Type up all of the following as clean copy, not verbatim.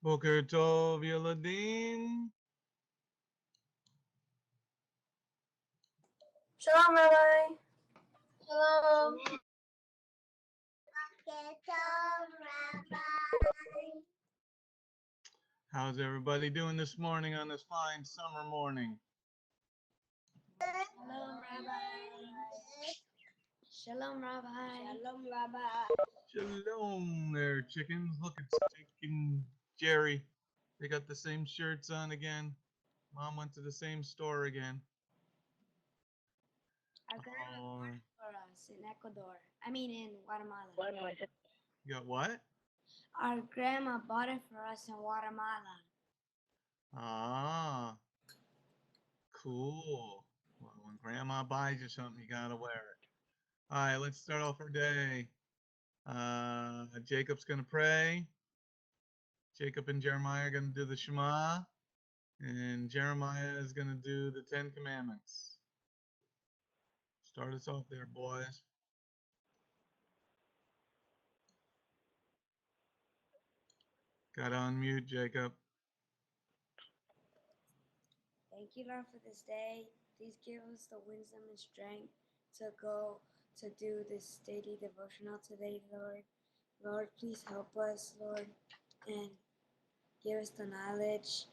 Boker Tov Yeladin. Shalom, Rabbi. Shalom. How's everybody doing this morning on this fine summer morning? Shalom, Rabbi. Shalom, Rabbi. Shalom, Rabbi. Shalom there, chickens. Look, it's Jake and Jerry. They got the same shirts on again. Mom went to the same store again. Our grandma bought it for us in Ecuador. I mean, in Guatemala. You got what? Our grandma bought it for us in Guatemala. Ah, cool. Well, when Grandma buys you something, you gotta wear it. All right, let's start off our day. Jacob's gonna pray. Jacob and Jeremiah are gonna do the Shema, and Jeremiah is gonna do the 10 Commandments. Start us off there, boys. Got to unmute, Jacob. Thank you, Lord, for this day. Please give us the wisdom and strength to go to do this daily devotional today, Lord. Lord, please help us, Lord, and give us the knowledge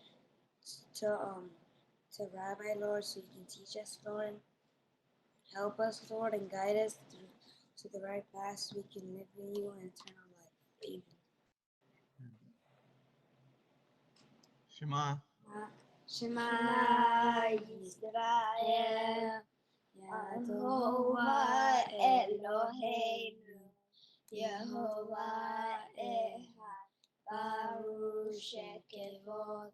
to Rabbi, Lord, so you can teach us, Lord. Help us, Lord, and guide us to the right path so we can live in you and eternal life. Amen. Shema. Shema Yisrael, Yehovah Eloheinu, Yehovah Echad, Baruch Shekevot,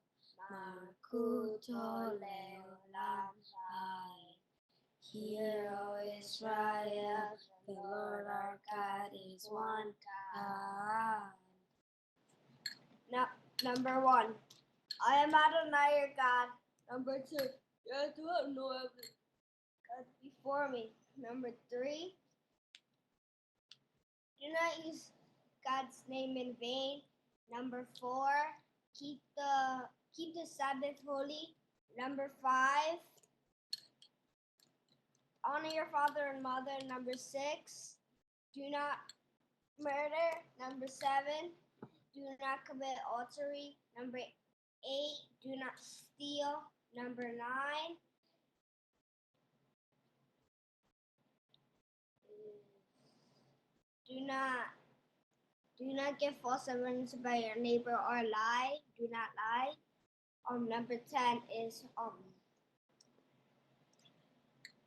Malkuto Leolam Hai. Hear, O Israel, the Lord our God is one God. Now, number 1. I am Adonai your God. Number 2, you do have no other God before me. Number 3, do not use God's name in vain. Number 4, keep the Sabbath holy. Number 5, honor your father and mother. Number 6, do not murder. Number 7, do not commit adultery. Number 8, do not steal. Number 9, do not give false evidence about your neighbor or lie. Do not lie. Number 10 is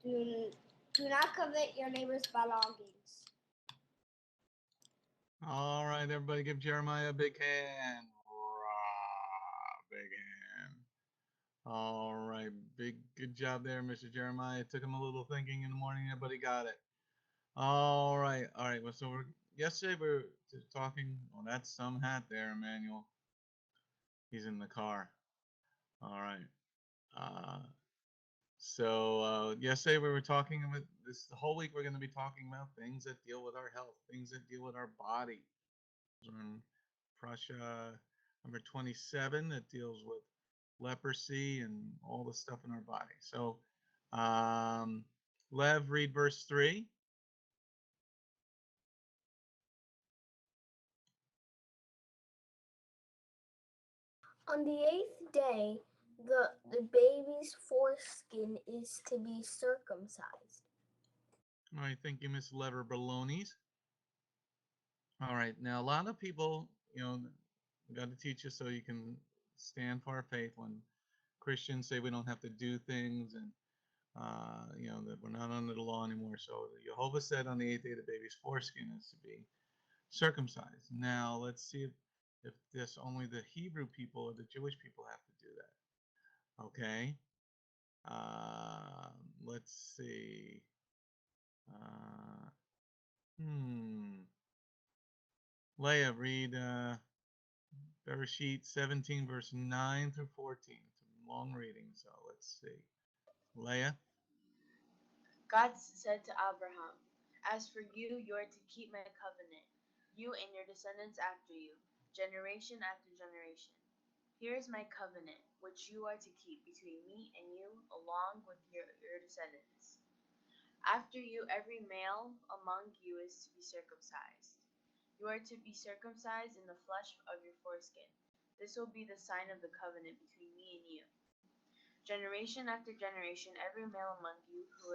do not covet your neighbor's belongings. All right, everybody give Jeremiah a big hand. Rah, big hand. All right, good job there, Mr. Jeremiah. It took him a little thinking in the morning, but he got it. All right. Well, so yesterday we were talking. Well, that's some hat there, Emmanuel. He's in the car. All right. So yesterday we were talking about this. The whole week we're going to be talking about things that deal with our health, things that deal with our body. We're in Parashs number 27 that deals with leprosy and all the stuff in our body. So, Lev, read verse 3. On the 8th day, the baby's foreskin is to be circumcised. All right, thank you, Miss Lever Balonies. All right, now a lot of people, we got to teach you so you can stand for our faith when Christians say we don't have to do things and that we're not under the law anymore. So Jehovah said on the 8th day the baby's foreskin is to be circumcised. Now let's see if this only the Hebrew people or the Jewish people have to do that. Okay. Let's see. Leah, read Parashs 17, verse 9 through 14. It's a long reading, so let's see. Leah. God said to Abraham, "As for you, you are to keep my covenant, you and your descendants after you. generation after generation. Here is my covenant, which you are to keep between me and you, along with your descendants. After you, every male among you is to be circumcised. You are to be circumcised in the flesh of your foreskin. This will be the sign of the covenant between me and you. Generation after generation, every male among you who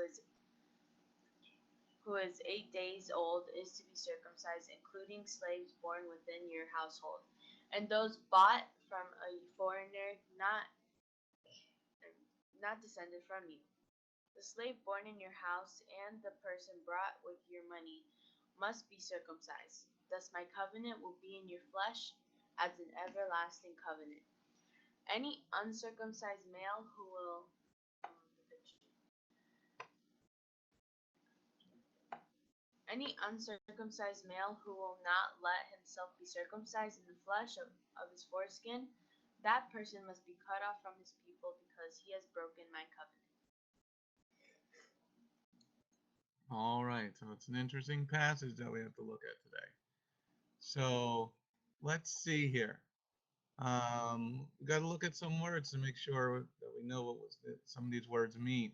is 8 days old is to be circumcised, including slaves born within your household, and those bought from a foreigner not descended from you. The slave born in your house and the person brought with your money must be circumcised. Thus my covenant will be in your flesh as an everlasting covenant. Any uncircumcised male who will not let himself be circumcised in the flesh of his foreskin, that person must be cut off from his people because he has broken my covenant. All right, so it's an interesting passage that we have to look at today. So let's see here. We got to look at some words to make sure that we know what some of these words mean.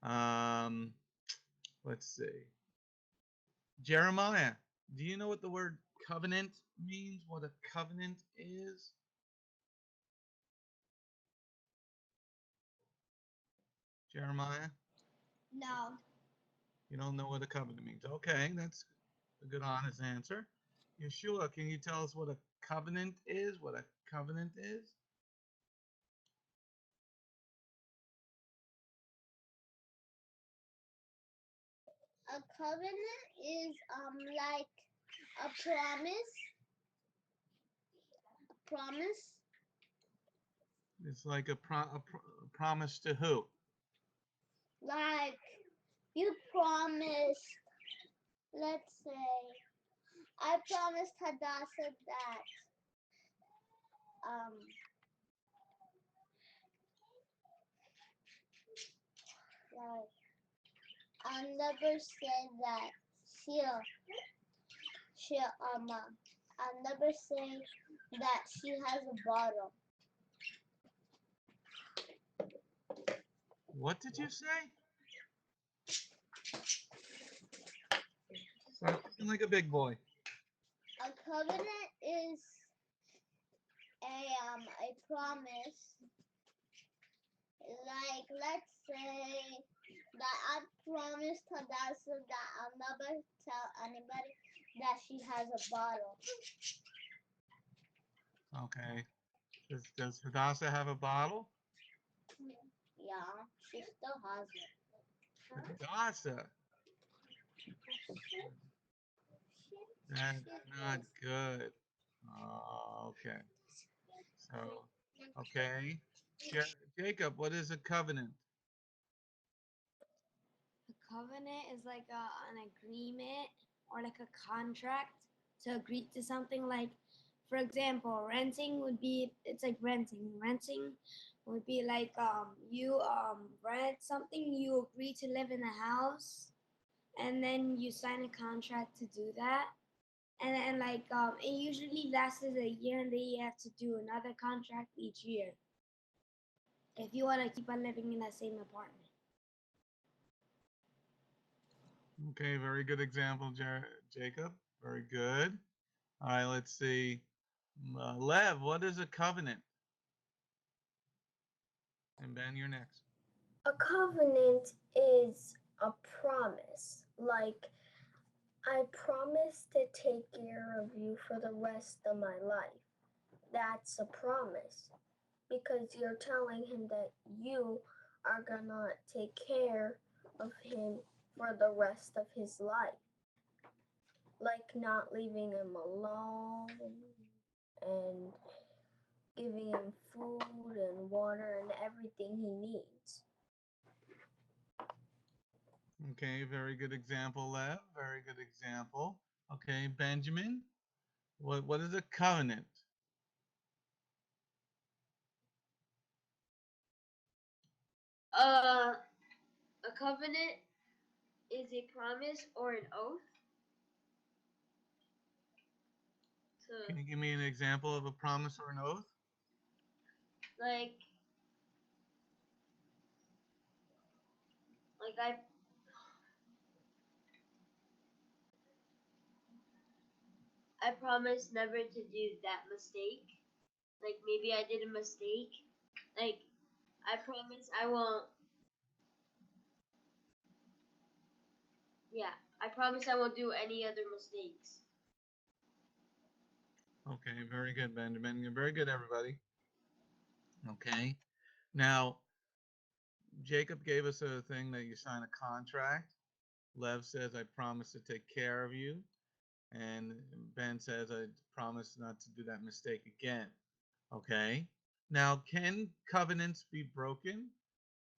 Um, let's see. Jeremiah, do you know what the word covenant means? What a covenant is? Jeremiah, No. you don't know what a covenant means. Okay, that's a good, honest answer. Yeshua, can you tell us what a covenant is? What a covenant is? A covenant is like a promise. A promise. It's like a promise to who? Like you promise. Let's say I promised Hadassah that like I'll never say that I'll never say that she has a bottle. What did you say? Sounds like a big boy. A covenant is a promise. Like let's say that I promised Hadassah that I'll never tell anybody that she has a bottle. Okay. Does Hadassah have a bottle? Yeah, she still has it. Hadassah. That's not good. Oh, okay. So, okay. Jacob, what is a covenant? A covenant is like an agreement or like a contract to agree to something. Like, for example, renting would be, it's like renting. Renting would be like you rent something, you agree to live in a house, and then you sign a contract to do that. And like it usually lasts a year, and then you have to do another contract each year if you want to keep on living in that same apartment. Okay, very good example, Jacob. Very good. All right, let's see. Lev, what is a covenant? And Ben, you're next. A covenant is a promise. Like, I promise to take care of you for the rest of my life. That's a promise because you're telling him that you are gonna take care of him for the rest of his life. Like not leaving him alone and giving him food and water and everything he needs. Okay, very good example, Lev. Very good example. Okay, Benjamin, what is a covenant? A covenant is a promise or an oath Can you give me an example of a promise or an oath? like I promise never to do that mistake. Like maybe I did a mistake. Like I promise I won't. Yeah, I promise I won't do any other mistakes. Okay, very good, Benjamin. You're very good, everybody. Okay. Now, Jacob gave us a thing that you sign a contract. Lev says, I promise to take care of you. And Ben says, I promise not to do that mistake again. Okay. Now, can covenants be broken?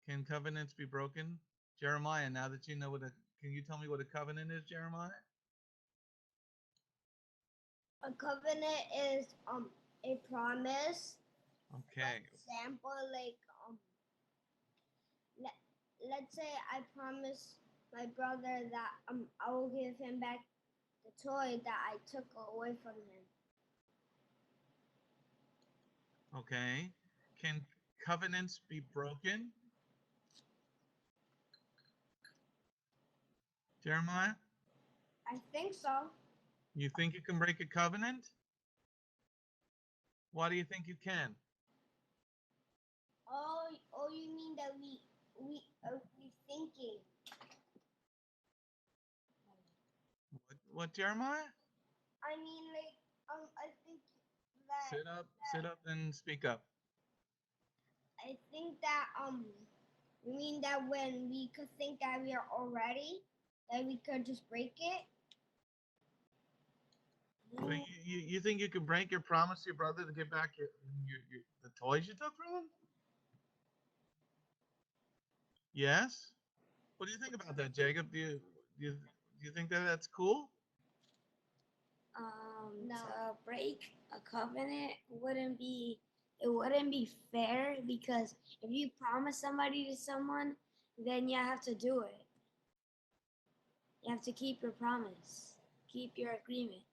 Can covenants be broken? Jeremiah, now that you know can you tell me what a covenant is, Jeremiah? A covenant is a promise. Okay. For example, like let's say I promise my brother that I will give him back the toy that I took away from him. Okay. Can covenants be broken? Jeremiah? I think so. You think you can break a covenant? Why do you think you can? Oh, you mean that we thinking? What, Jeremiah? I mean, like I think that Sit up and speak up. I think that you mean that when we could think that we are all ready, that we could just break it? So you think you can break your promise to your brother to get back the toys you took from him? Yes. What do you think about that, Jacob? Do you think that that's cool? No. To break a covenant wouldn't be fair, because if you promise somebody to someone, then you have to do it. You have to keep your promise, keep your agreement.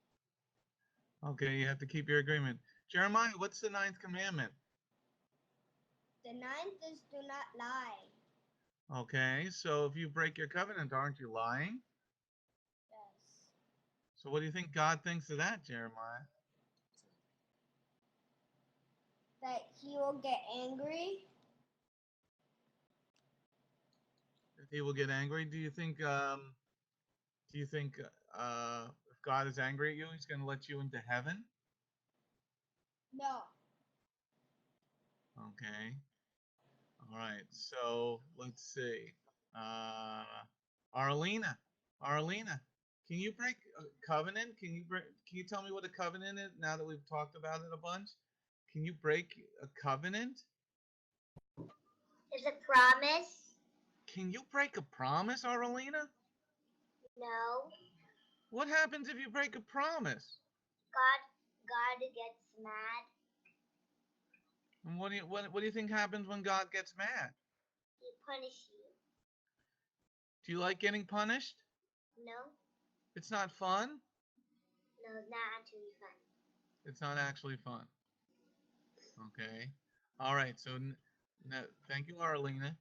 Okay, you have to keep your agreement. Jeremiah, what's the 9th commandment? The 9th is do not lie. Okay, so if you break your covenant, aren't you lying? Yes. So what do you think God thinks of that, Jeremiah? That he will get angry. If he will get angry, do you think if God is angry at you, he's going to let you into heaven? No. Okay. All right. So let's see. Arlena, Arlena, can you break a covenant? Can you tell me what a covenant is now that we've talked about it a bunch? Can you break a covenant? Is a promise? Can you break a promise, Arlena? No. What happens if you break a promise? God gets mad. And what do you think happens when God gets mad? He punishes you. Do you like getting punished? No. It's not fun? No, not actually fun. It's not actually fun. Okay. All right. So thank you, Arlena.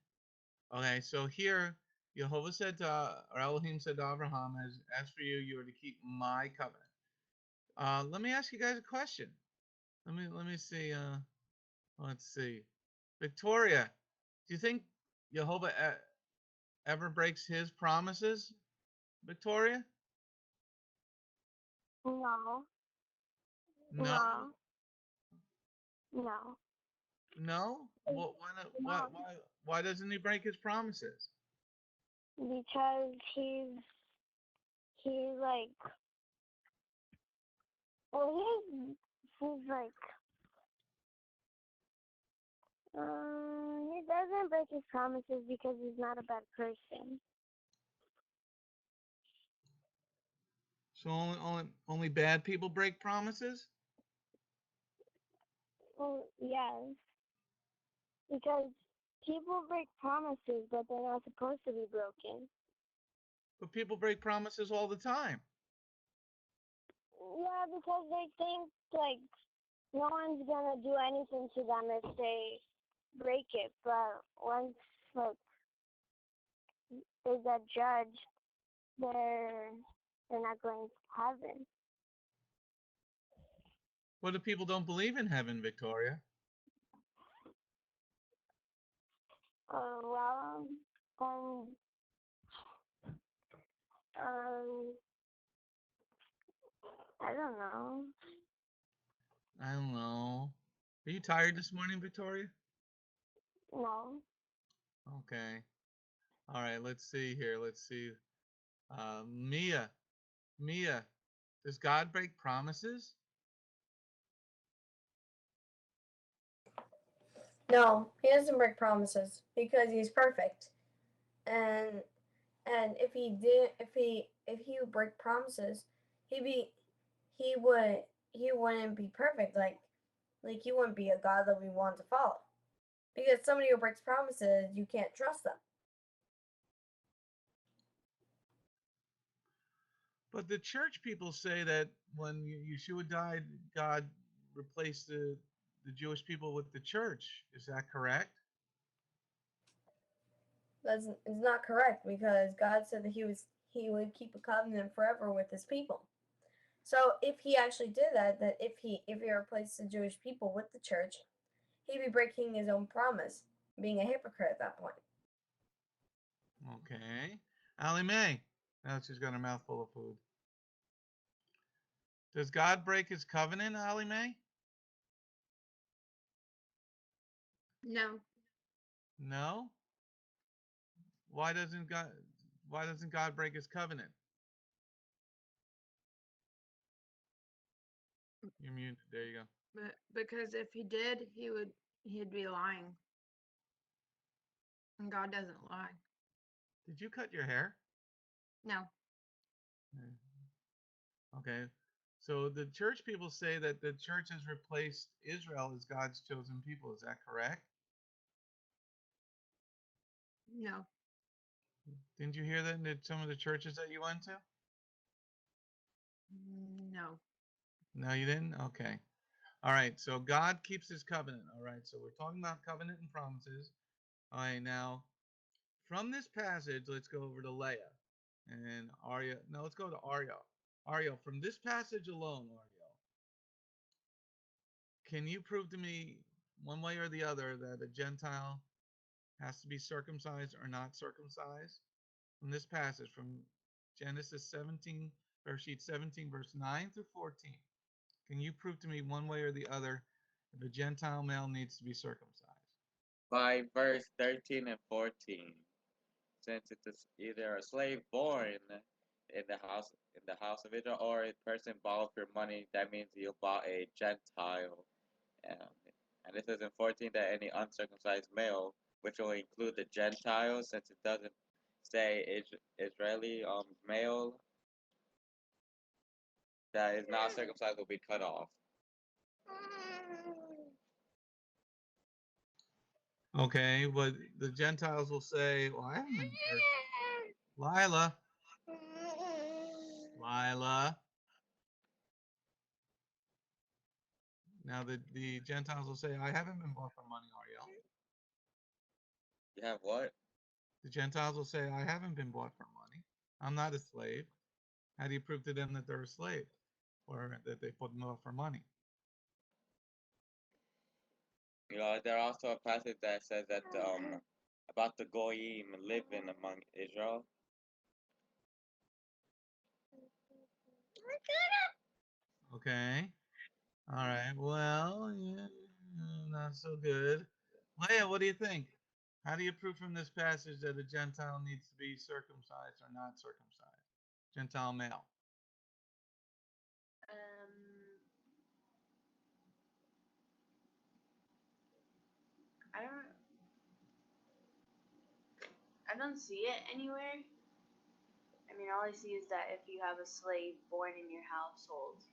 Okay. So here, Jehovah said or Elohim said to Abraham, as for you, you are to keep my covenant. Let me ask you guys a question. Let me see. Let's see. Victoria, do you think Jehovah ever breaks his promises? Victoria? No. No. No. No. Why not? Why doesn't he break his promises? Because he's like, well, he's like, he doesn't break his promises because he's not a bad person. So only bad people break promises? Well, yes, because people break promises, but they're not supposed to be broken. But people break promises all the time. Yeah, because they think like no one's gonna do anything to them if they break it. But once like they get judged, they're not going to heaven. What if people don't believe in heaven, Victoria? Well, um, um, I don't know. I don't know. Are you tired this morning, Victoria? No. Okay. All right, let's see here. Let's see. Mia, does God break promises? No, he doesn't break promises because he's perfect. And if he would break promises, he be he wouldn't be perfect. Like he wouldn't be a God that we want to follow. Because somebody who breaks promises, you can't trust them. But the church people say that when Yeshua died, God replaced the Jewish people with the church. Is that correct? It's not correct because God said that he would keep a covenant forever with his people. So if he actually did that, if he replaced the Jewish people with the church, he'd be breaking his own promise, being a hypocrite at that point. Okay. Allie Mae. Now she's got her mouth full of food. Does God break his covenant, Allie Mae? No. No. Why doesn't God break his covenant? You're muted. There you go. Because if he did, he'd be lying. And God doesn't lie. Did you cut your hair? No. Okay. So the church people say that the church has replaced Israel as God's chosen people. Is that correct? No. Didn't you hear that in some of the churches that you went to? No. No, you didn't? Okay. All right. So God keeps his covenant. All right. So we're talking about covenant and promises. All right. Now, from this passage, let's go over to Leah and Arya. No, let's go to Ariel. Ariel, from this passage alone, Ariel, can you prove to me one way or the other that a Gentile has to be circumcised or not circumcised? From this passage, from Genesis 17, verse sheet 17, verse 9 through 14. Can you prove to me one way or the other if a Gentile male needs to be circumcised? By verse 13 and 14, since it is either a slave born in the house of Israel or a person bought for money, that means you bought a Gentile. Um, and it says in 14 that any uncircumcised male, which will include the Gentiles, since it doesn't say Israeli male that is not circumcised will be cut off. Okay, but the Gentiles will say, well, I haven't been Lila. Lila. Now the Gentiles will say, I haven't been bought for money, Ariel. You have what? The Gentiles will say, I haven't been bought for money. I'm not a slave. How do you prove to them that they're a slave or that they put them off for money? You know, there's also a passage that says that about the goyim living among Israel. Okay. All right. Well, yeah, not so good. Leah, what do you think? How do you prove from this passage that a Gentile needs to be circumcised or not circumcised? Gentile male. I don't see it anywhere. I mean, all I see is that if you have a slave born in your household,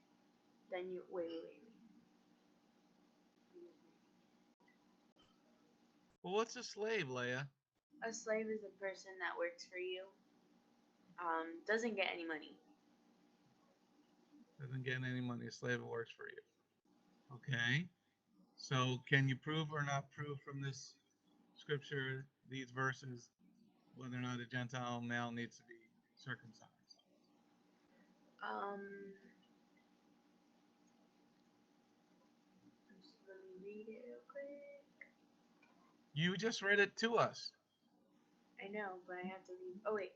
then you wait. Well, what's a slave, Leah? A slave is a person that works for you, doesn't get any money. doesn't get any money. A slave works for you. Okay. So can you prove or not prove from this scripture, these verses, whether or not a Gentile male needs to be circumcised? Let me read it real quick. You just read it to us. I know, but I have to read. Oh wait.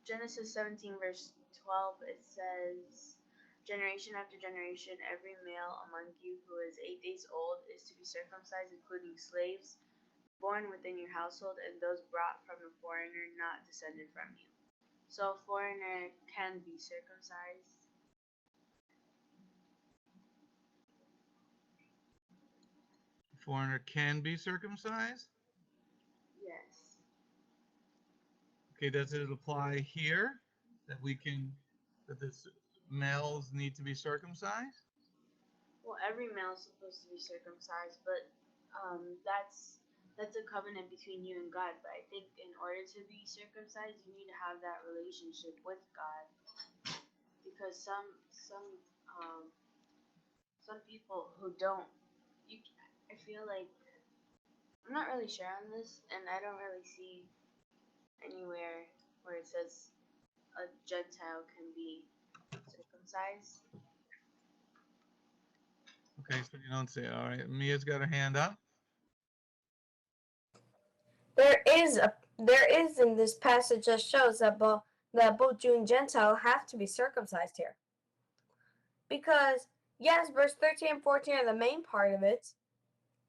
Genesis 17 verse 12. It says, "Generation after generation, every male among you who is 8 days old is to be circumcised, including slaves born within your household and those brought from a foreigner not descended from you." So a foreigner can be circumcised. A foreigner can be circumcised. Yes. Okay, does it apply here that the males need to be circumcised? Well, every male is supposed to be circumcised, but that's a covenant between you and God. But I think in order to be circumcised, you need to have that relationship with God, because um, some people who don't, you, I feel like I'm not really sure on this, and I don't really see anywhere where it says a Gentile can be circumcised. Okay, so you don't say. All right, Mia's got her hand up. There is in this passage that shows that both Jew and Gentile have to be circumcised here. Because yes, verse 13 and 14 are the main part of it.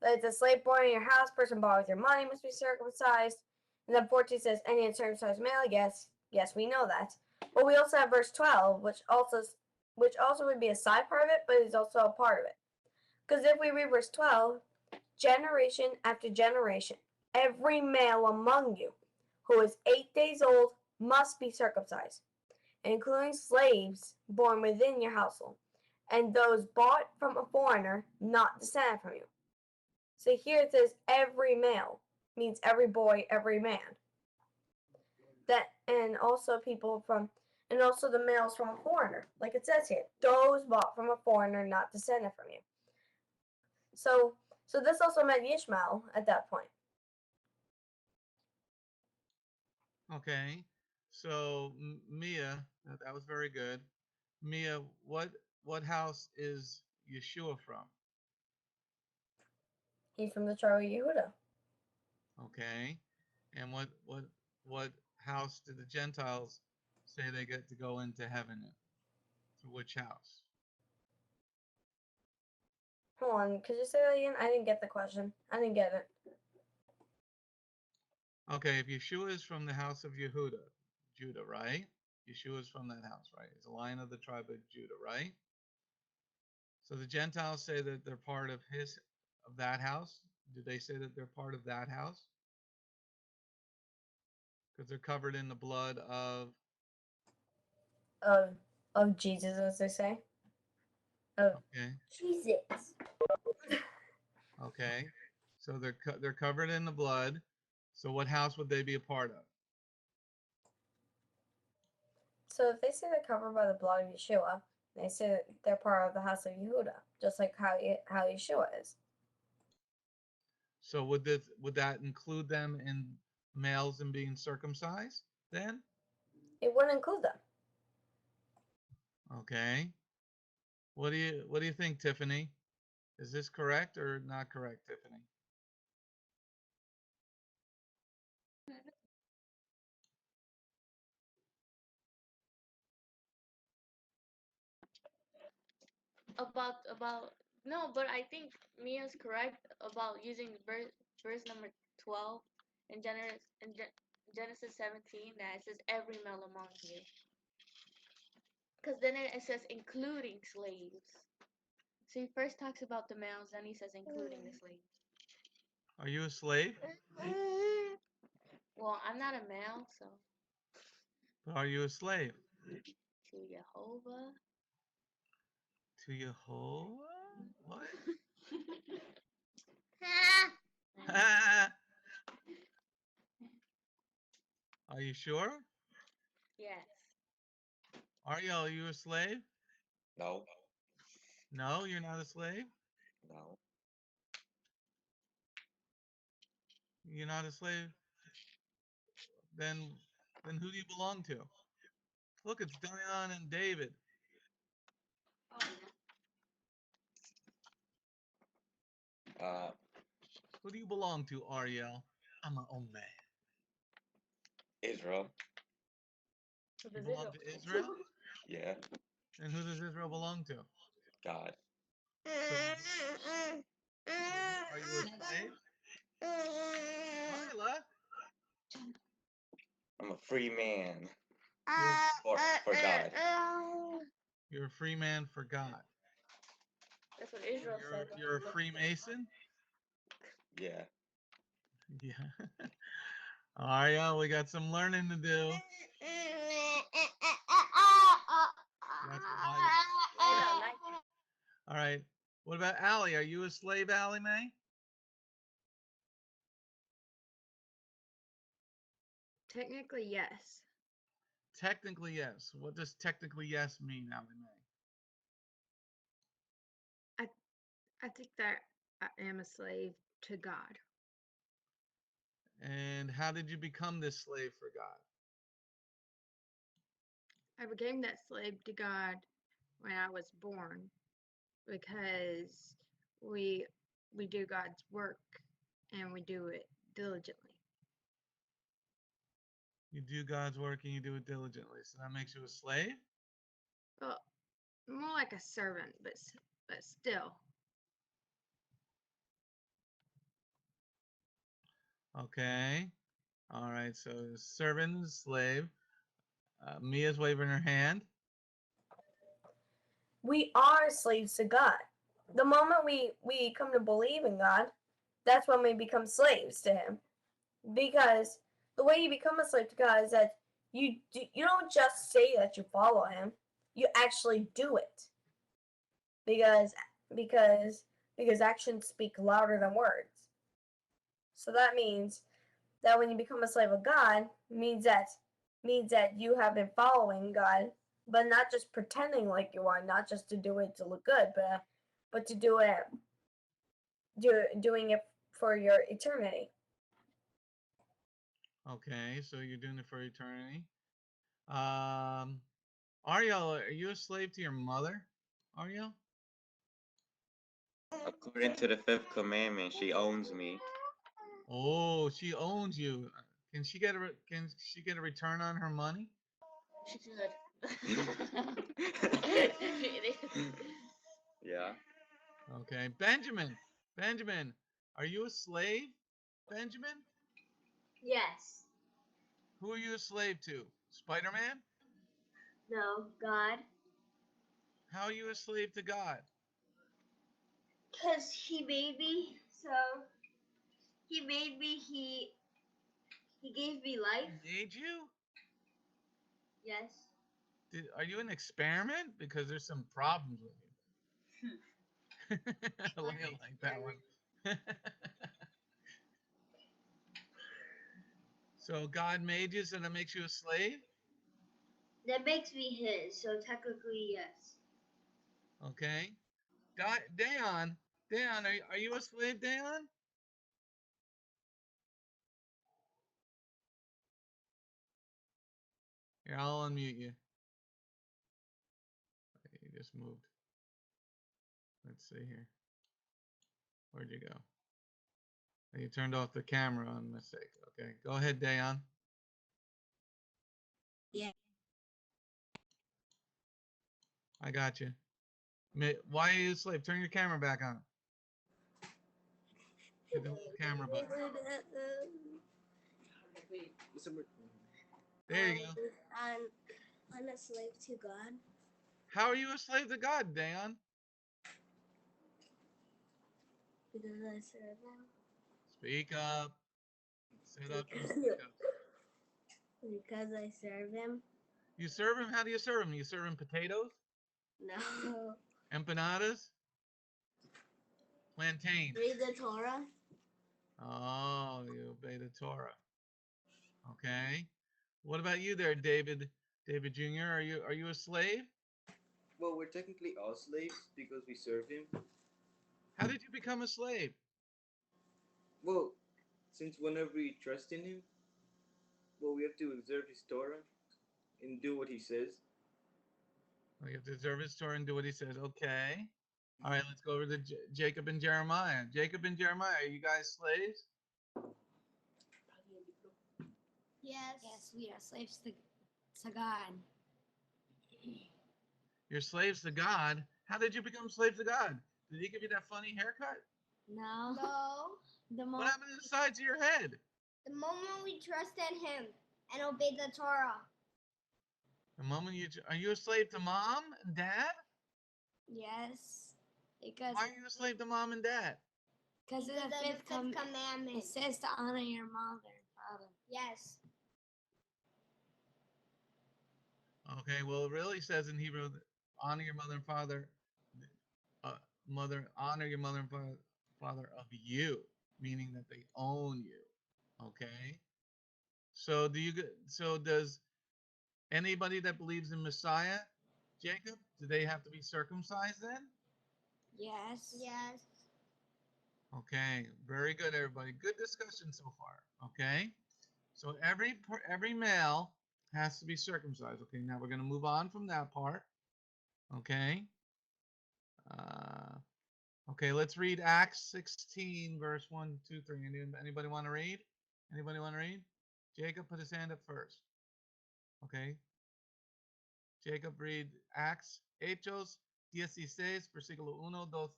That the slave born in your house, person bought with your money must be circumcised. And then 14 says any uncircumcised male. Yes, we know that. But we also have verse 12, which also would be a side part of it, but is also a part of it. Because if we read verse 12, generation after generation, every male among you who is 8 days old must be circumcised, including slaves born within your household, and those bought from a foreigner not descended from you. So here it says every male, means every boy, every man. And also the males from a foreigner, like it says here, those bought from a foreigner not descended from you. So this also meant Ishmael at that point. Okay, so Mia, that was very good. Mia, what house is Yeshua from? He's from the tribe of Yehuda. Okay, and what house did the Gentiles say they get to go into heaven in? To which house? Hold on, could you say that again? I didn't get the question. I didn't get it. Okay, if Yeshua is from the house of Judah, right? Yeshua is from that house, right? He's a lion of the tribe of Judah, right? So the Gentiles say that they're part of that house. Do they say that they're part of that house? Because they're covered in the blood of Of Jesus, as they say. Okay. Jesus. Okay. So they're covered in the blood. So what house would they be a part of? So if they say they're covered by the blood of Yeshua, they say that they're part of the house of Yehuda, just like how Yeshua is. So would that include them in males and being circumcised then? It wouldn't include them. Okay. What do you think, Tiffany? Is this correct or not correct, Tiffany? About no, but I think Mia's correct about using verse number 12 in Genesis 17 that it says every male among you. Because then it says including slaves. So he first talks about the males, then he says including the slaves. Are you a slave? Well, I'm not a male, so Are you a slave? to Jehovah. To Jehovah? What? Are you sure? Yes. Ariel, are you a slave? No. No, you're not a slave? No. You're not a slave? Then then who do you belong to? Look, it's Dion and David. Uh, Who do you belong to, Ariel? I'm my own man. Israel. You belong to Israel? Yeah. And who does Israel belong to? God. So, are you a slave? Lila, I'm a free man you're, for God. you're a free man for God. That's what Israel said. You're a Freemason? Yeah. Yeah. Ariel, we got some learning to do. That's why. All right. What about Allie? Are you a slave, Allie Mae? Technically, yes. Technically, yes. What does technically yes mean, Allie Mae? I think that I am a slave to God. And how did you become this slave for God? I became that slave to God when I was born because we do God's work and we do it diligently. You do God's work and you do it diligently. So that makes you a slave? Well, more like a servant, but still. Okay. All right. So servant and slave. Mia's waving her hand. We are slaves to God. The moment we come to believe in God, that's when we become slaves to Him. Because the way you become a slave to God is that you don't just say that you follow Him, you actually do it. Because actions speak louder than words. So that means that when you become a slave of God, means that you have been following God, but not just pretending like you are, not just to do it to look good, but to do it doing it for your eternity. Okay. So you're doing it for eternity. Ariel, are you a slave to your mother? Ariel? According to the fifth commandment, she owns me. Oh, she owns you. Can she get a return on her money? She could. Yeah. Okay. Benjamin, are you a slave? Benjamin? Yes. Who are you a slave to? Spider-Man? No, God. How are you a slave to God? Because He made me, so He made me, He gave me life. He made you? Yes. Are you an experiment? Because there's some problems with you. I like that one. So God made you, so that makes you a slave? That makes me His, so technically, yes. Okay. Dayon, are you a slave, Dayon? Here, I'll unmute you. You just moved. Let's see here. Where'd you go? You turned off the camera on mistake. Okay, go ahead, Dayon. Yeah. I got you. Why are you a slave? Turn your camera back on. Hit the little camera button. There you go. I'm a slave to God How are you a slave to God, Dayon? because I serve Him. Speak up. Sit up and speak up. Because I serve Him. You serve him? How do you serve him? You serve him potatoes? No. Empanadas? Plantains? Read the Torah. Oh, you obey the Torah. Okay. What about you there, David? David Jr., are you a slave? Well, we're technically all slaves because we serve him. How did you become a slave? Well, since whenever we trust in him, well, we have to observe his Torah and do what he says. Well, you have to observe his Torah and do what he says. Okay. All right, let's go over to Jacob and Jeremiah. Jacob and Jeremiah, are you guys slaves? Yes. Yes, we are slaves to God. You're slaves to God. How did you become slaves to God? Did he give you that funny haircut? No. No. The What moment, happened to the sides of your head? The moment we trusted him and obeyed the Torah. The moment are you a slave to mom and dad? yes, because Why are you a slave to mom and dad? because of the fifth commandment. It says to honor your mother and father. Yes. Okay, well, it really says in Hebrew, honor your mother and father. Honor your mother and father of you, meaning that they own you. Okay. So does anybody that believes in Messiah, Jacob, do they have to be circumcised then? Yes. Yes. Okay, very good, everybody. Good discussion so far. Okay, so every male has to be circumcised. Okay, now we're gonna move on from that part. Okay. Okay, let's read Acts 16, verse 1, 2, 3. Anybody want to read? Anybody want to read? Jacob, put his hand up first. Okay. Jacob, read Acts Hechos 16, versículo 1, 2, 3.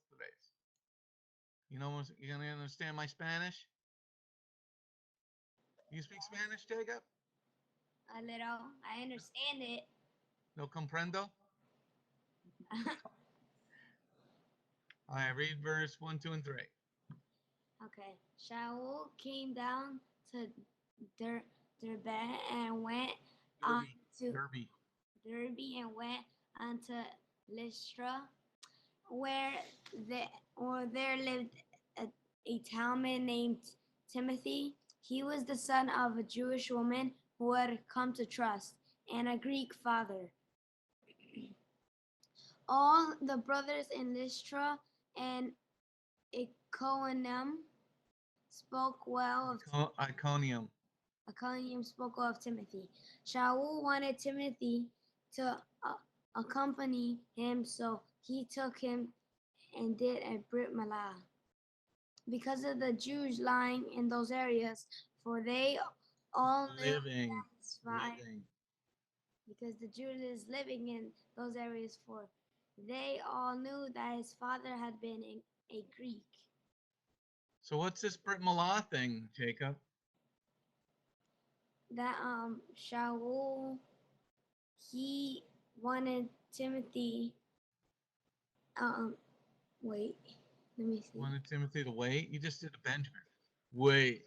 You gonna understand my Spanish? You speak Spanish, Jacob? A little. I understand it. No comprendo? All right, read verse 1, 2, and 3. Okay. Shaul came down to Derbe and went on to Derby. and went on to Lystra, where there lived a townman named Timothy. He was the son of a Jewish woman who had come to trust, and a Greek father. All the brothers in Lystra and Iconium spoke well of Iconium. spoke of Timothy. Shaul wanted Timothy to accompany him, so he took him and did a Brit Milah. Because of the Jews lying in those areas, for they all knew Living. because the Jews living in those areas, for they all knew that his father had been a Greek. So what's this Brit Milah thing, Jacob? That Shaul, he wanted Timothy. Wait, let me see. Wanted Timothy to wait? You just did a Benjamin. Wait.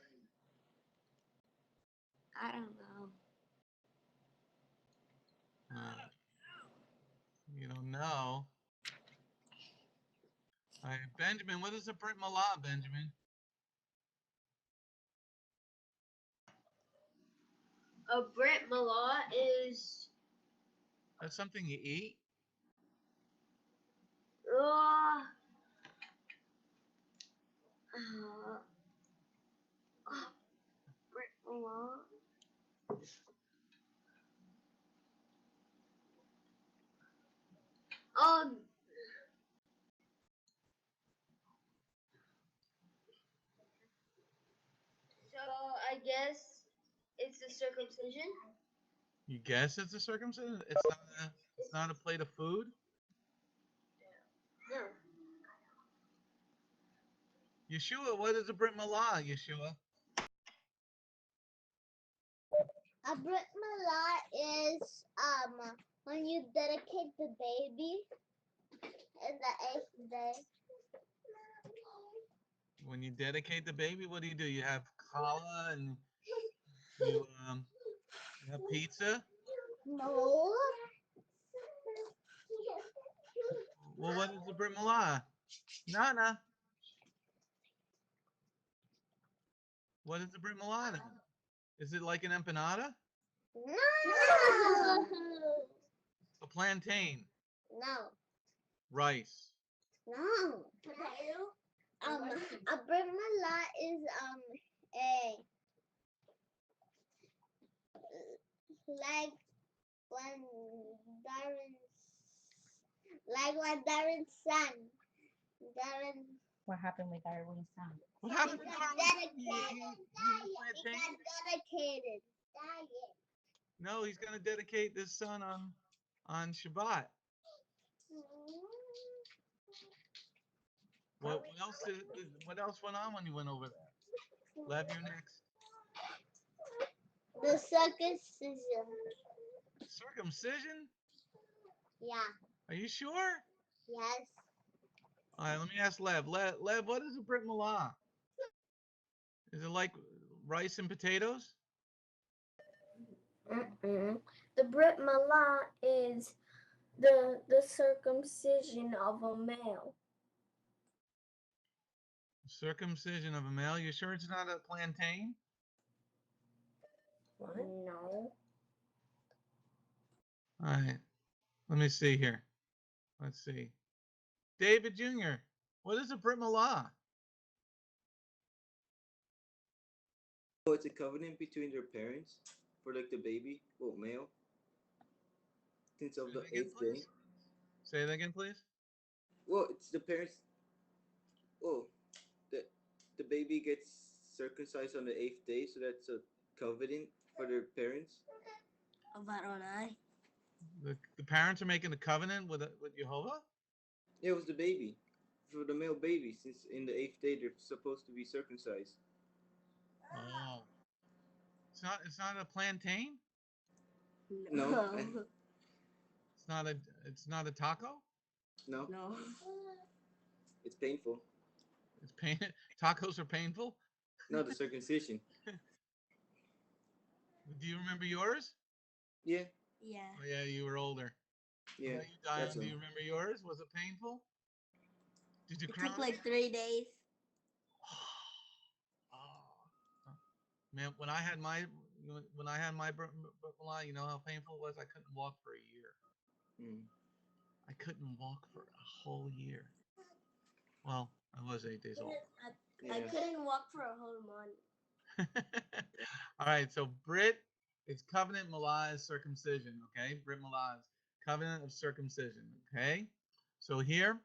I don't know. You don't know. All right, Benjamin, what is a Brit Milah, Benjamin? A Brit Milah is That's something you eat? Brit Milah. So I guess it's the circumcision. You guess it's a circumcision? It's not a plate of food? No. Yeshua, what is a Brit Milah, Yeshua? A Brit Milah is when you dedicate the baby in the 8th day. When you dedicate the baby, what do? You have challah and you have pizza? No. Well, what is the Brit Milah? Nana. What is the Brit Milah then? Is it like an empanada? No. Plantain. No. Rice. No. A brit milah is a like when Darren's son. Darren. What happened with Darwin's son? What happened to got Darwin? He He plantain? got dedicated. Diet. No, he's gonna dedicate this son on Shabbat. What else went on when you went over there? Lev, you're next. The circumcision. Circumcision? Yeah. Are you sure? Yes. All right, let me ask Lev. Lev, what is a brit milah? Is it like rice and potatoes? The Brit Milah is the circumcision of a male. Circumcision of a male? You sure it's not a plantain? What? No. All right, let me see here. Let's see. David Jr., what is a brit milah? Oh, it's a covenant between their parents for like the baby, well, male, since of the eighth day. Say that again, please. Well, it's the parents. Oh, the baby gets circumcised on the eighth day, so that's a covenant for their parents. The parents are making a covenant with Jehovah? Yeah, it was the baby, for the male baby, since in the eighth day they're supposed to be circumcised. Oh, it's not a plantain. No. It's not a taco. No. It's painful. It's pain. Tacos are painful. No, the circumcision. Do you remember yours? Yeah. Yeah. Oh, yeah, you were older. Yeah. How about you, Diane? Do you remember yours? Was it painful? Did you It cry? took like 3 days. Oh, man, when I had my brit milah, you know how painful it was. I couldn't walk for a year. I couldn't walk for a whole year. Well, I was 8 days old. I couldn't walk for a whole month. All right, so Brit is covenant, milah is circumcision. Okay, Brit milah is covenant of circumcision. Okay, so here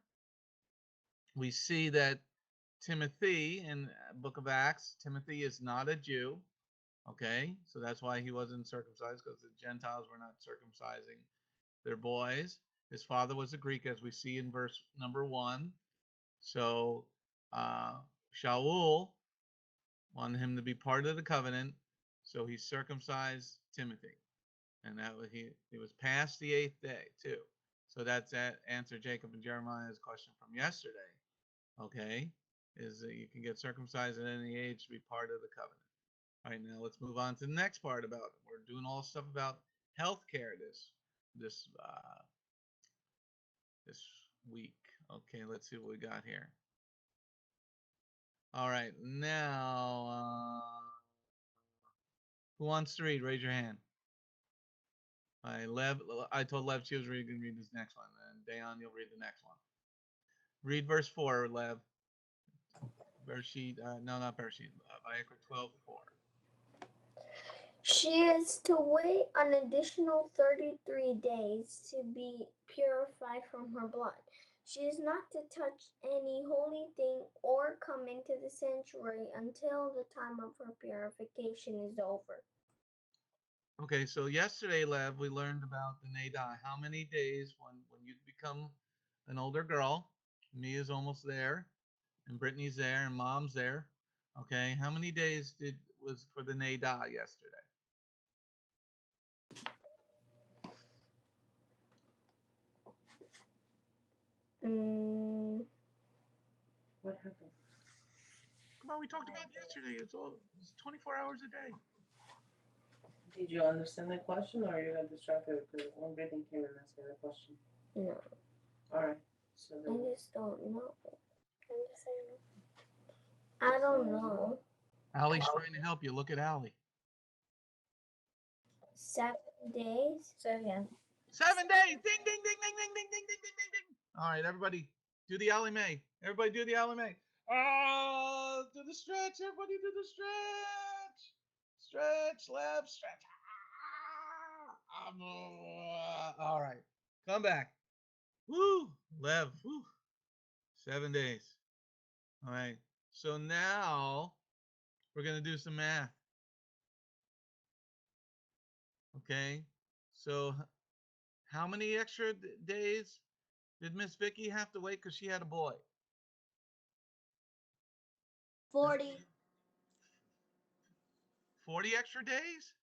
we see that Timothy in Book of Acts, Timothy is not a Jew. Okay, so that's why he wasn't circumcised, because the Gentiles were not circumcising their boys. His father was a Greek, as we see in verse number 1. So Shaul wanted him to be part of the covenant, so he circumcised Timothy, and that was he was past the 8th day too. So that's that answer Jacob and Jeremiah's question from yesterday. Okay, is that you can get circumcised at any age to be part of the covenant. All right, now let's move on to the next part about it. We're doing all stuff about healthcare this week. Okay, let's see what we got here. All right, now who wants to read? Raise your hand. All right, Lev. I told Lev she was going to read this next one, and Dayan, you'll read the next one. Read verse 4, Lev. Bereshit, no, not Bereshit. Vayikra 12:4. She is to wait an additional 33 days to be purified from her blood. She is not to touch any holy thing or come into the sanctuary until the time of her purification is over. Okay, so yesterday, Lev, we learned about the Neidah. How many days when you become an older girl? Mia's almost there, and Brittany's there, and Mom's there. Okay, how many days was for the Neidah yesterday? What happened? Come on, we talked about it yesterday. It's 24 hours a day. Did you understand the question, or you got distracted because one Brittany came and asked me the question? No. All right. So I just don't know. I'm just saying. I don't know. Allie's trying to help you. Look at Allie. 7 days. Say again. 7 days. Ding, ding, ding, ding, ding, ding, ding, ding, ding, ding, ding. All right, everybody, do the Ally Mae. Everybody do the Ally Mae. Oh, do the stretch. Everybody do the stretch. Stretch, left, stretch. All right, come back. Woo, Lev. Woo, 7 days. All right. So now we're gonna do some math. Okay. So how many extra days did Miss Vicky have to wait because she had a boy? 40. 40 extra days?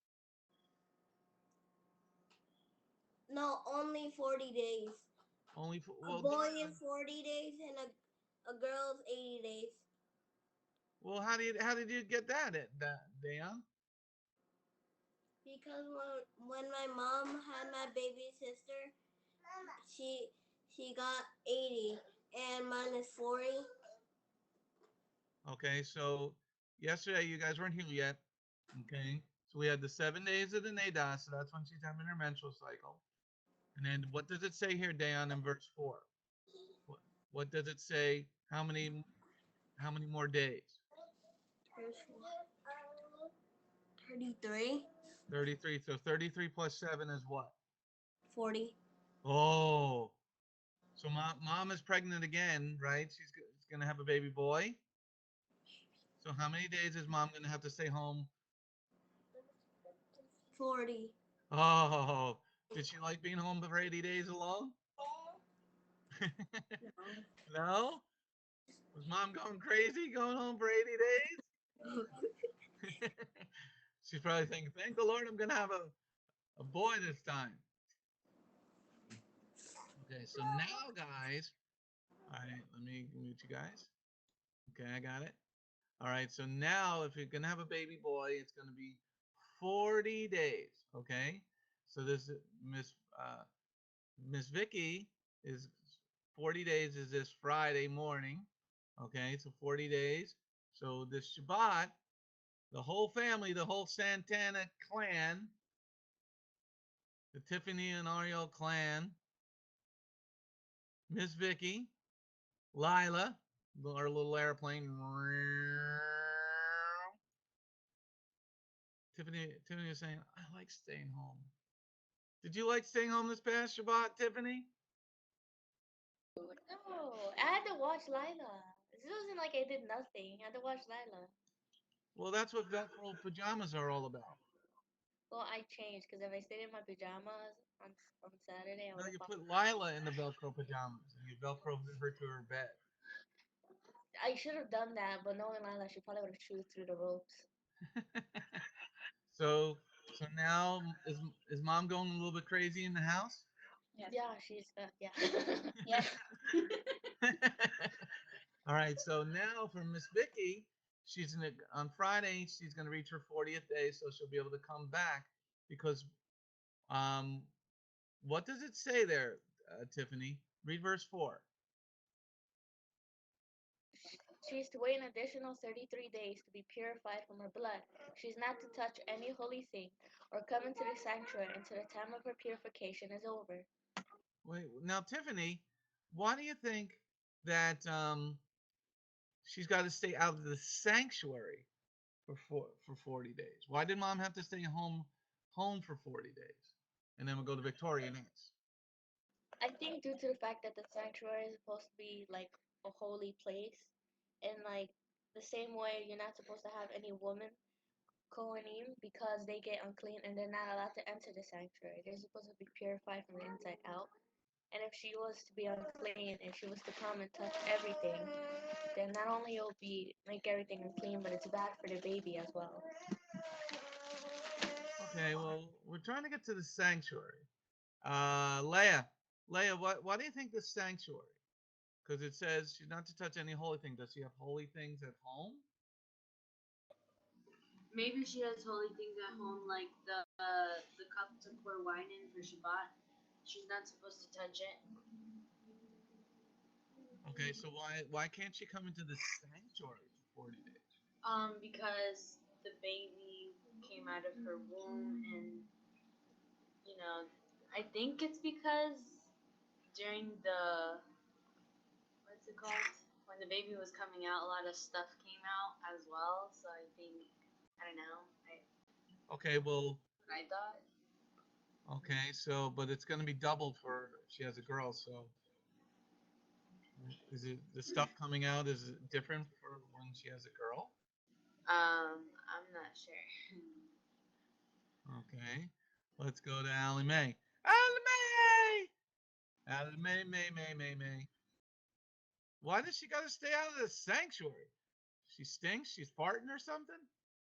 No, only 40 days. Only A boy is 40 days and a girl's 80 days. Well, how did you get that, Dan? Because when my mom had my baby sister, she got 80 and mine is 40. Okay, so yesterday you guys weren't here yet. Okay, so we had the 7 days of the NADA, so that's when she's having her menstrual cycle. And then what does it say here, Dan, in verse 4? What does it say? How many more days? 33. 33. So 33 plus 7 is what? 40. Oh, so mom is pregnant again, right? She's gonna have a baby boy. So how many days is mom gonna have to stay home? 40. Oh, did she like being home for 80 days alone? No? Was mom going crazy going home for 80 days? She's probably thinking, thank the Lord I'm gonna have a boy this time. Okay, so now guys, all right, let me mute you guys. Okay, I got it. All right, so now if you're gonna have a baby boy, it's gonna be 40 days. Okay, so this Miss Vicky is 40 days is this Friday morning. Okay, so 40 days. So this Shabbat, the whole family, the whole Santana clan, the Tiffany and Ariel clan, Miss Vicky, Lila, our little airplane. Tiffany is saying, I like staying home. Did you like staying home this past Shabbat, Tiffany? No, I had to watch Lila. This wasn't like I did nothing. I had to watch Lila. Well, that's what Velcro pajamas are all about. Well, I changed because if I stayed in my pajamas on Saturday, I No, would you have. put Lila in the Velcro pajamas and you Velcroed her to her bed. I should have done that, but knowing Lila, she probably would have chewed through the ropes. so now is mom going a little bit crazy in the house? Yes. Yeah, she's yeah. Yes. All right, so now for Miss Vicky, she's on Friday. She's gonna reach her 40th day, so she'll be able to come back because what does it say there, Tiffany? Read verse 4. She is to wait an additional 33 days to be purified from her blood. She is not to touch any holy thing or come into the sanctuary until the time of her purification is over. Wait, now Tiffany, why do you think that she's got to stay out of the sanctuary for 40 days? Why did mom have to stay home for 40 days? And then we'll go to Victoria next. I think due to the fact that the sanctuary is supposed to be like a holy place, and like the same way you're not supposed to have any woman Kohanim because they get unclean and they're not allowed to enter the sanctuary. They're supposed to be purified from the inside out. And if she was to be unclean and she was to come and touch everything, then not only it'll be make everything unclean, but it's bad for the baby as well. Okay, well, we're trying to get to the sanctuary. Leah, why do you think the sanctuary? Because it says she's not to touch any holy thing. Does she have holy things at home? Maybe she has holy things at home, like the cup to pour wine in for Shabbat. She's not supposed to touch it. Okay, so why can't she come into the sanctuary for 40 days? Because the baby came out of her womb, and you know I think it's because during the what's it called? When the baby was coming out, a lot of stuff came out as well. So I think I don't know. Okay, well, What I thought. okay, so but it's going to be doubled for if she has a girl. So is it the stuff coming out is it different for when she has a girl? I'm not sure. Okay, let's go to Allie Mae. Allie Mae! Allie Mae, May. Why does she got to stay out of the sanctuary? She stinks? She's farting or something?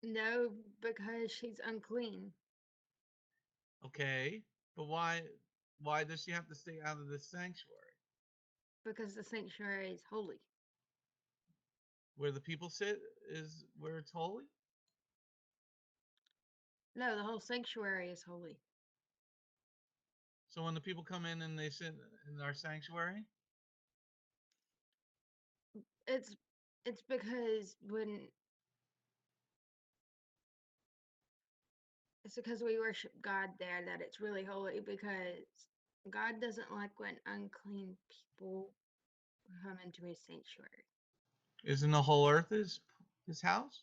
No, because she's unclean. Okay, but why does she have to stay out of the sanctuary? Because the sanctuary is holy. Where the people sit is where it's holy? No, the whole sanctuary is holy. So when the people come in and they sit in our sanctuary, It's because we worship God there that it's really holy, because God doesn't like when unclean people come into his sanctuary. isn't the whole earth his house?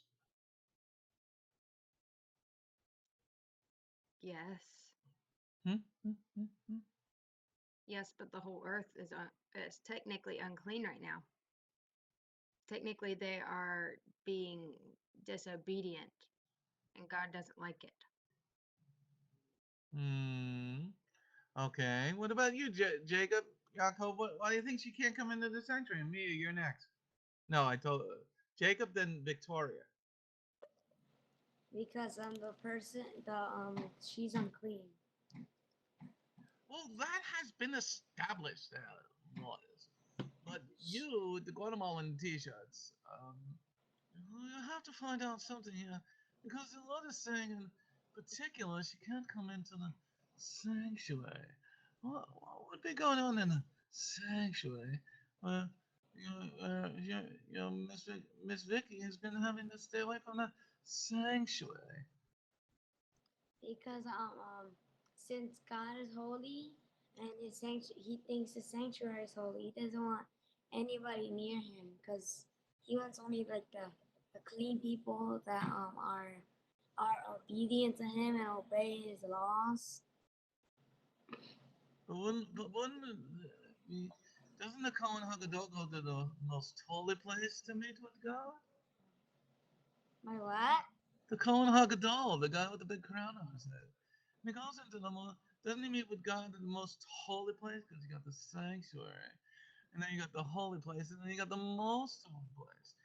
Yes. Hmm? Yes, but the whole earth is technically unclean right now. Technically, they are being disobedient, and God doesn't like it. Hmm. Okay. What about you, Jacob? Yaakov, why do you think she can't come into the sanctuary? Mia, you're next. No, I told Jacob, then Victoria. Because she's unclean. Well, that has been established, lawyers. But you, the Guatemalan T-shirts, you have to find out something here, because the Lord is saying in particular she can't come into the sanctuary. What would be going on in the sanctuary? Where Miss Vicky has been having to stay away from the sanctuary. Because since God is holy and he thinks the sanctuary is holy, he doesn't want anybody near him because he wants only like the clean people that are obedient to him and obey his laws. Doesn't the Cohen Hagadol go to the most holy place to meet with God? My what? The Cohen Hagadol, the guy with the big crown on his head. And he goes into the most, doesn't he meet with God in the most holy place? Because you got the sanctuary, and then you got the holy place, and then you got the most holy place.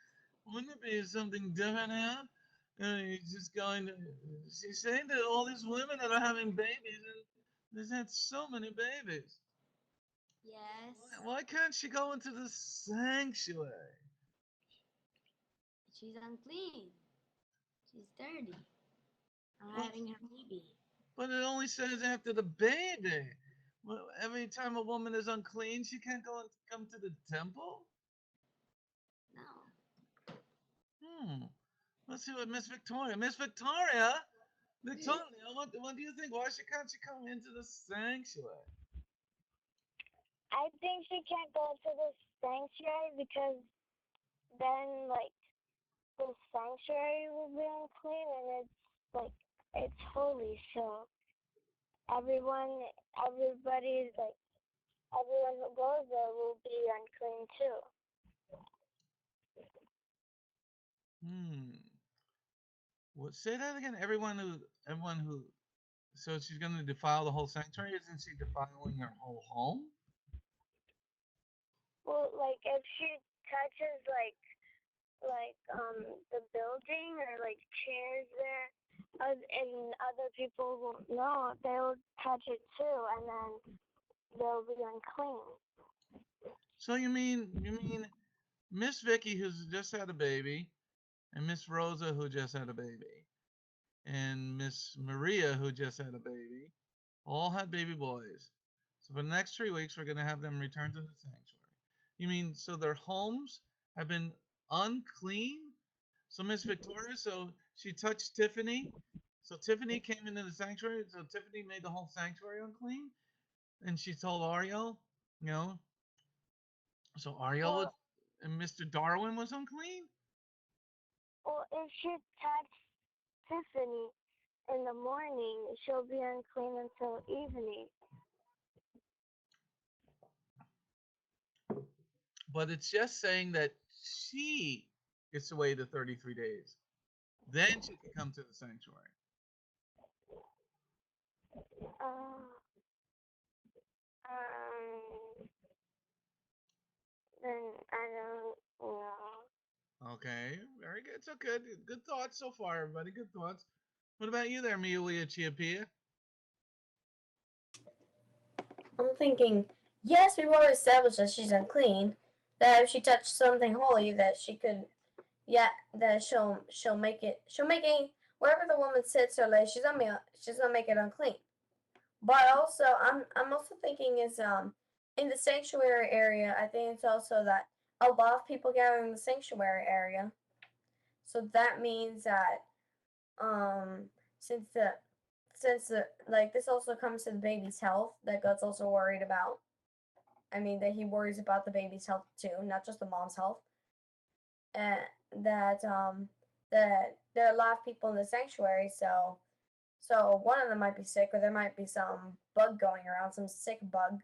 Wouldn't it be something different here? He's just going to, she's saying that all these women that are having babies, and there's had so many babies. Yes. Why can't she go into the sanctuary? She's unclean. She's dirty. I'm Well, having her baby. but it only says after the baby. Well, every time a woman is unclean, she can't go and come to the temple? No. Let's see what Miss Victoria. Miss Victoria? Victoria, what do you think? Why can't she come into the sanctuary? I think she can't go to the sanctuary because then, like, the sanctuary will be unclean and it's holy. So everybody everyone who goes there will be unclean too. What? Say that again. Everyone who. So she's going to defile the whole sanctuary. Isn't she defiling her whole home? Well, like if she touches the building or like chairs there, and other people won't know, they'll touch it too, and then they'll be unclean. So you mean Miss Vicky, who's just had a baby, and Miss Rosa, who just had a baby, and Miss Maria, who just had a baby, all had baby boys. So for the next 3 weeks, we're going to have them return to the sanctuary. You mean so their homes have been unclean? So Miss Victoria, so she touched Tiffany, So Tiffany came into the sanctuary. So Tiffany made the whole sanctuary unclean, and she told Ariel, you know. So Ariel was, Well, and Mr. Darwin was unclean. well, if she touched Tiffany in the morning, she'll be unclean until evening. But it's just saying that she gets away to 33 days. Then she can come to the sanctuary. Uh, um, then I don't know. Okay, very good. So good. Good thoughts so far, everybody. Good thoughts. What about you there, Miulia Chiapia? I'm thinking, yes, we've already established that she's unclean. That if she touched something holy, that she could, yeah, that she'll make it wherever the woman sits or lays, she's gonna make it unclean. But also, I'm also thinking is in the sanctuary area. I think it's also that a lot of people gather in the sanctuary area, so that means that um since the like this also comes to the baby's health that God's also worried about. I mean that he worries about the baby's health too, not just the mom's health. And that there are a lot of people in the sanctuary, so one of them might be sick, or there might be some bug going around, some sick bug.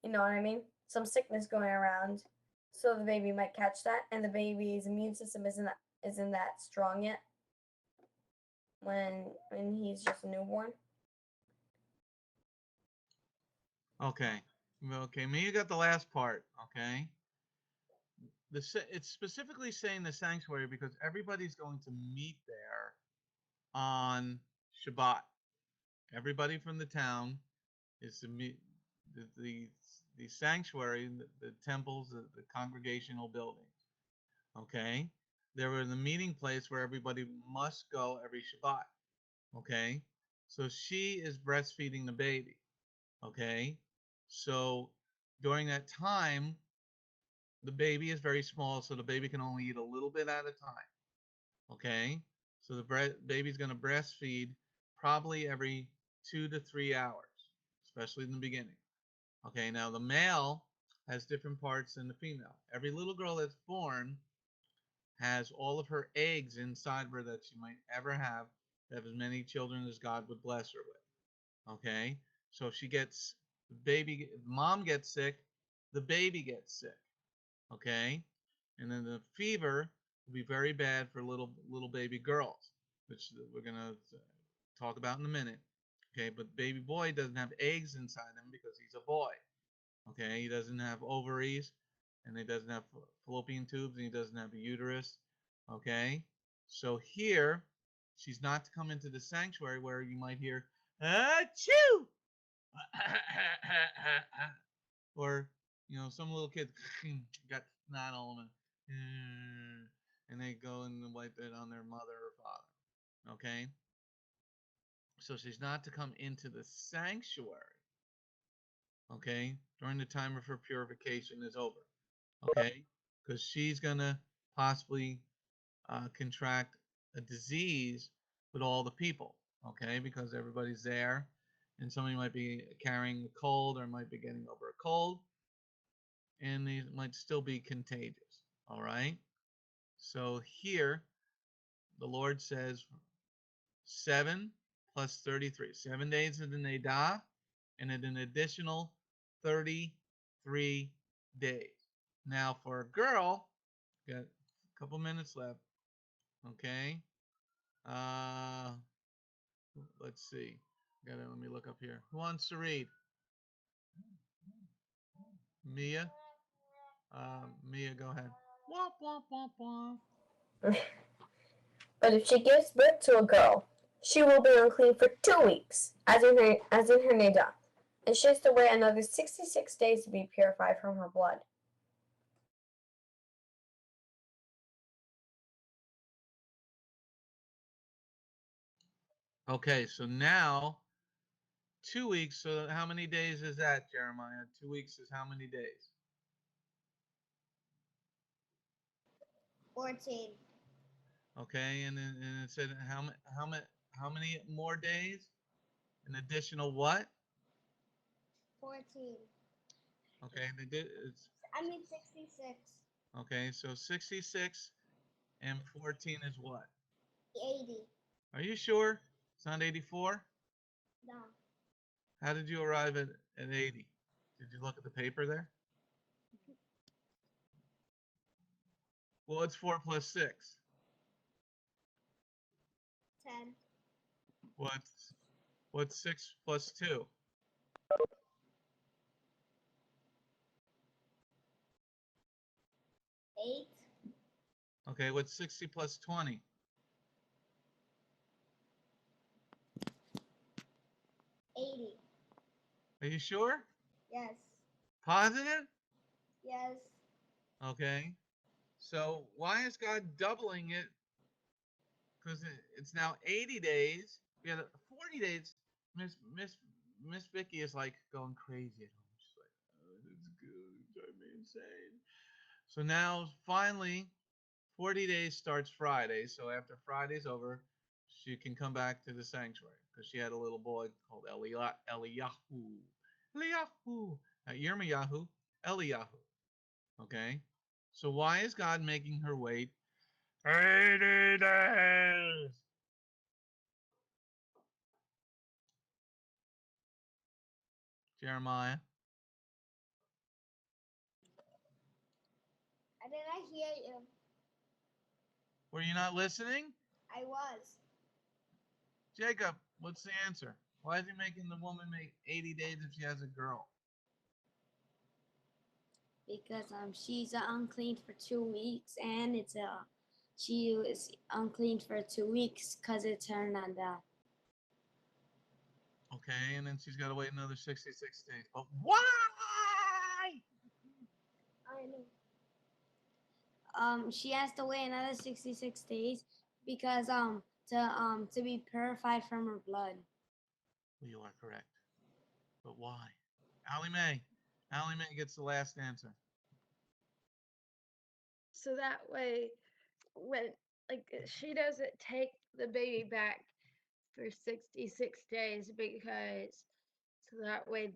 You know what I mean? Some sickness going around. So the baby might catch that, and the baby's immune system isn't that strong yet when he's just a newborn. Okay. Okay, Mia got the last part. Okay. It's specifically saying the sanctuary because everybody's going to meet there on Shabbat. Everybody from the town is to meet the sanctuary, the temples, the congregational buildings. Okay, they were the meeting place where everybody must go every Shabbat. Okay, so she is breastfeeding the baby. Okay, so during that time, the baby is very small, so the baby can only eat a little bit at a time. Okay, so the baby's going to breastfeed probably every 2 to 3 hours, especially in the beginning. Okay, now the male has different parts than the female. Every little girl that's born has all of her eggs inside her that she might ever have as many children as God would bless her with. Okay, so if she gets mom gets sick, the baby gets sick. Okay, and then the fever will be very bad for little baby girls, which we're gonna talk about in a minute. Okay, but baby boy doesn't have eggs inside him because he's a boy. Okay, he doesn't have ovaries, and he doesn't have fallopian tubes, and he doesn't have a uterus. Okay, so here she's not to come into the sanctuary where you might hear achoo or some little kid got snot all over and they go and wipe it on their mother or father. Okay, so she's not to come into the sanctuary. Okay, during the time of her purification is over. Okay, because she's gonna possibly contract a disease with all the people. Okay, because everybody's there, and somebody might be carrying a cold or might be getting over a cold, and they might still be contagious. All right, so here the Lord says 7 plus 33, 7 days of the Nadah, and an additional 33 days. Now for a girl, got a couple minutes left. Okay. Uh, let's see. Let me look up here. Who wants to read? Mia. Mia, go ahead. Womp womp womp womp. But if she gives birth to a girl, she will be unclean for 2 weeks, as in her Neda, and she has to wait another 66 days to be purified from her blood. Okay, so now 2 weeks. So how many days is that, Jeremiah? 2 weeks is how many days? 14. Okay, and then it said how many more days? An additional what? 14. Okay, they did. I mean 66. Okay, so 66 and 14 is what? 80. Are you sure? It's not 84? No. How did you arrive at 80? Did you look at the paper there? Well, it's 4 plus 6. 10. What's 6 plus 2? 8. Okay, what's 60 plus 20? 80. Are you sure? Yes. Positive? Yes. Okay. So why is God doubling it? Because it's now 80 days. We had 40 days. Miss Vicky is like going crazy at home. She's like, oh, it's good. It's driving me insane. So now finally, 40 days starts Friday. So after Friday's over, she can come back to the sanctuary because she had a little boy called Eliyahu. Eliyahu. Not Yirmiyahu. Eliyahu. Okay. So why is God making her wait 80 days? Jeremiah. I did not hear you. Were you not listening? I was. Jacob, what's the answer? Why is he making the woman make 80 days if she has a girl? Because she's unclean for 2 weeks, and she was unclean for 2 weeks because it's her nanda. Okay, and then she's got to wait another 66 days. But why? I know. She has to wait another 66 days because to be purified from her blood. Well, you are correct. But why? Allie Mae. Allie Mae gets the last answer. So that way, when like she doesn't take the baby back for 66 days, because so that way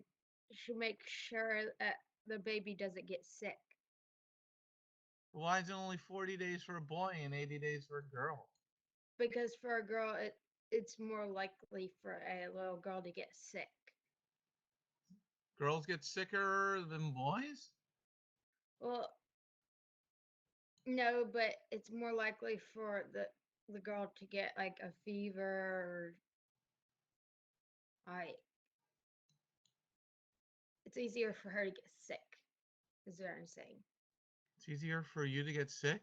she makes sure that the baby doesn't get sick. Why is it only 40 days for a boy and 80 days for a girl? Because for a girl, it's more likely for a little girl to get sick. Girls get sicker than boys? Well, no, but it's more likely for the girl to get like a fever, or like it's easier for her to get sick, is what I'm saying. It's easier for you to get sick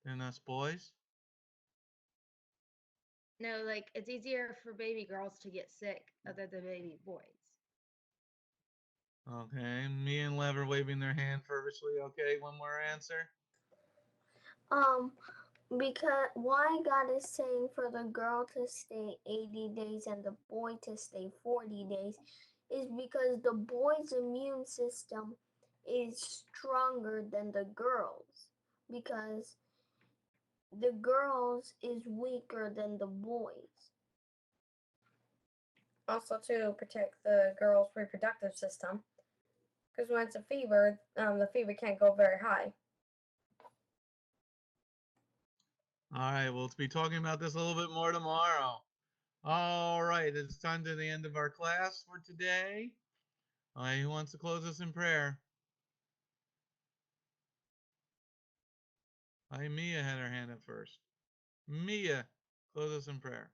than us boys? No, like it's easier for baby girls to get sick other than baby boys. Okay, me and Lev are waving their hand fervently. Okay, one more answer. Because why God is saying for the girl to stay 80 days and the boy to stay 40 days is because the boy's immune system is stronger than the girl's, because the girl's is weaker than the boy's. Also to protect the girl's reproductive system, because when it's a fever, the fever can't go very high. All right, we'll be talking about this a little bit more tomorrow. All right, it's time to the end of our class for today. All right, who wants to close us in prayer? Mia had her hand up first. Mia, close us in prayer.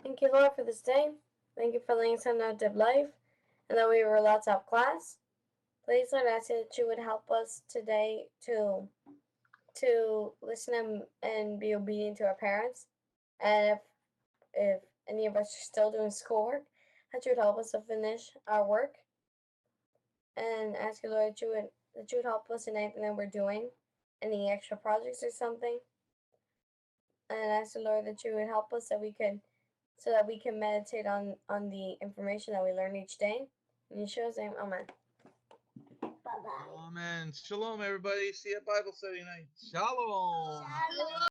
Thank you, Lord, for this day. Thank you for letting us know live life and that we were allowed to have class. Please, Lord, I ask that you would help us today to listen and be obedient to our parents. And if any of us are still doing schoolwork, that you would help us to finish our work. And ask you, Lord, that you would help us in anything that we're doing, any extra projects or something. And ask the Lord that you would help us so that we can meditate on the information that we learn each day. In Yeshua's name, amen. Bye-bye. Amen. Shalom, everybody. See you at Bible study night. Shalom. Shalom.